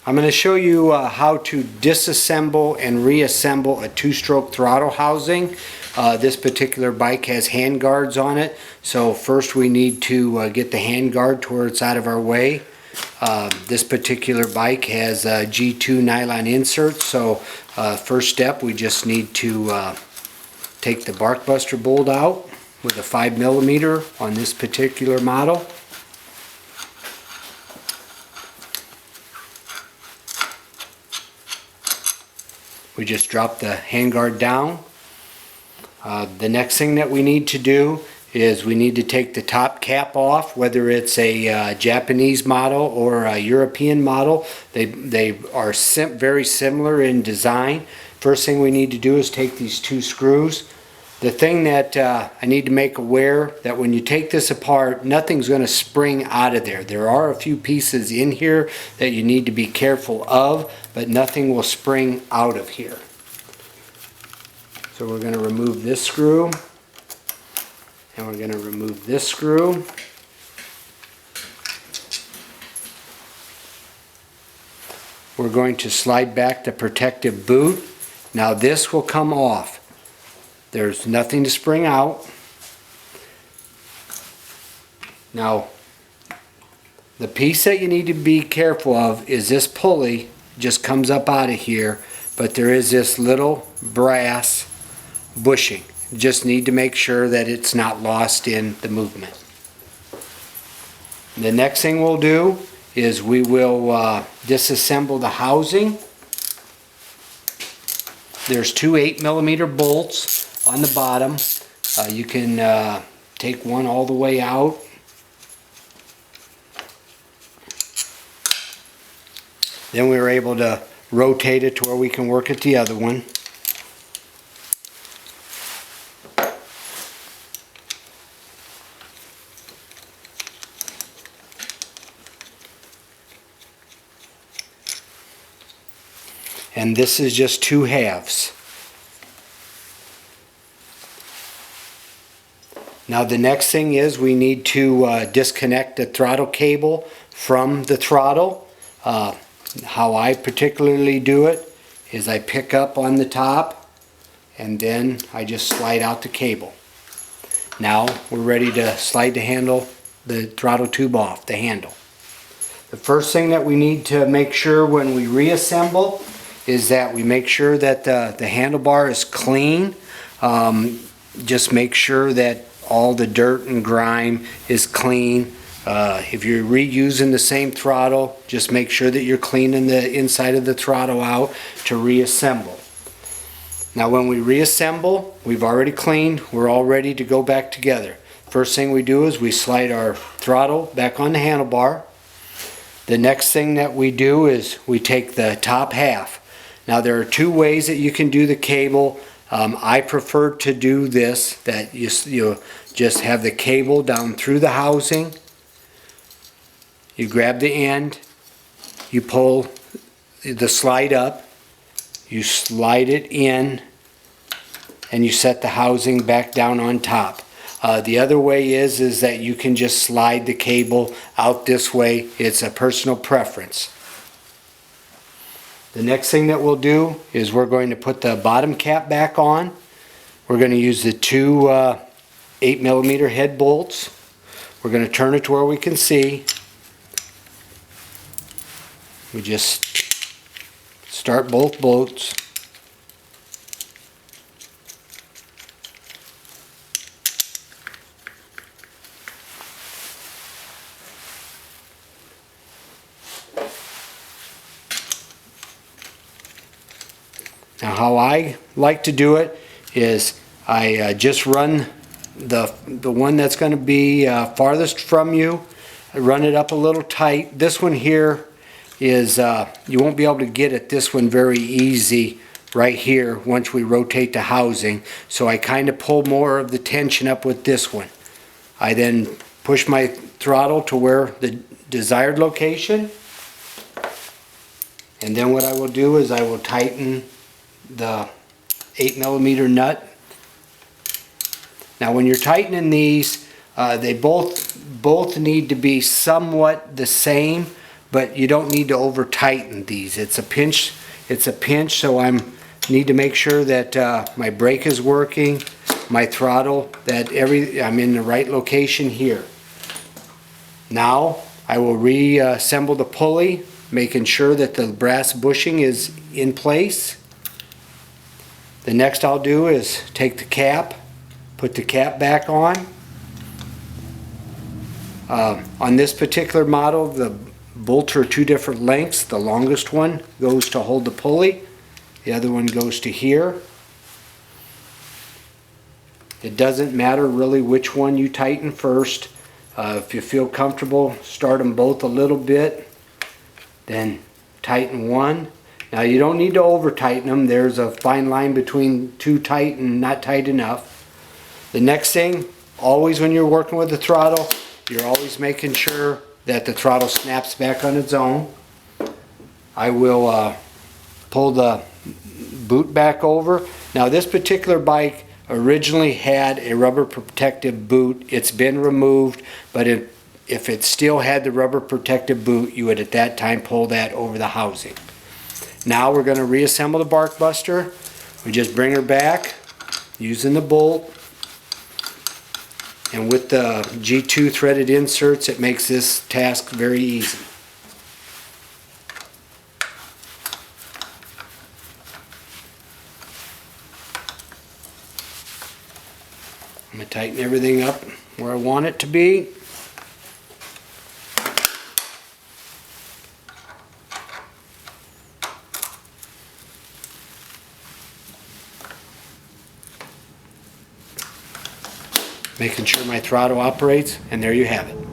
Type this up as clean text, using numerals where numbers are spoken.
I'm going to show you how to disassemble and reassemble a two-stroke throttle housing. This particular bike has hand guards on it, so first we need to get the hand guard to where it's out of our way. This particular bike has G2 nylon inserts, so first step we just need to take the bark buster bolt out with a 5mm on this particular model. We just drop the handguard down. The next thing that we need to do is we need to take the top cap off, whether it's a Japanese model or a European model. They are very similar in design. First thing we need to do is take these two screws. The thing that I need to make aware that when you take this apart, nothing's going to spring out of there. There are a few pieces in here that you need to be careful of, but nothing will spring out of here. So we're going to remove this screw, and we're going to remove this screw. We're going to slide back the protective boot. Now this will come off. There's nothing to spring out. Now, the piece that you need to be careful of is this pulley just comes up out of here, but there is this little brass bushing. You just need to make sure that it's not lost in the movement. The next thing we'll do is we will disassemble the housing. There's two 8mm bolts on the bottom. You can take one all the way out. Then we were able to rotate it to where we can work at the other one. And this is just two halves. Now the next thing is we need to disconnect the throttle cable from the throttle. How I particularly do it is I pick up on the top and then I just slide out the cable. Now we're ready to slide the throttle tube off, the handle. The first thing that we need to make sure when we reassemble is that we make sure that the handlebar is clean. Just make sure that all the dirt and grime is clean. If you're reusing the same throttle, just make sure that you're cleaning the inside of the throttle out to reassemble. Now when we reassemble, we've already cleaned, we're all ready to go back together. First thing we do is we slide our throttle back on the handlebar. The next thing that we do is we take the top half. Now there are two ways that you can do the cable. I prefer to do this, that you just have the cable down through the housing. You grab the end, you pull the slide up, you slide it in, and you set the housing back down on top. The other way is that you can just slide the cable out this way. It's a personal preference. The next thing that we'll do is we're going to put the bottom cap back on. We're going to use the two 8mm head bolts. We're going to turn it to where we can see. We just start both bolts. Now how I like to do it is I just run the one that's going to be farthest from you. I run it up a little tight. This one here is you won't be able to get at this one very easy right here once we rotate the housing. So I kind of pull more of the tension up with this one. I then push my throttle to where the desired location, and then what I will do is I will tighten the 8mm nut. Now when you're tightening these, they both need to be somewhat the same, but you don't need to over tighten these. It's a pinch, so I need to make sure that my brake is working, my throttle, that I'm in the right location here. Now I will reassemble the pulley, making sure that the brass bushing is in place. The next I'll do is take the cap, put the cap back on. On this particular model, the bolts are two different lengths. The longest one goes to hold the pulley. The other one goes to here. It doesn't matter really which one you tighten first. If you feel comfortable, start them both a little bit, then tighten one. Now you don't need to over tighten them. There's a fine line between too tight and not tight enough. The next thing, always when you're working with the throttle, you're always making sure that the throttle snaps back on its own. I will pull the boot back over. Now this particular bike originally had a rubber protective boot. It's been removed, but if it still had the rubber protective boot, you would at that time pull that over the housing. Now we're going to reassemble the bark buster. We just bring her back using the bolt. And with the G2 threaded inserts, it makes this task very easy. I'm going to tighten everything up where I want it to be. Making sure my throttle operates, and there you have it.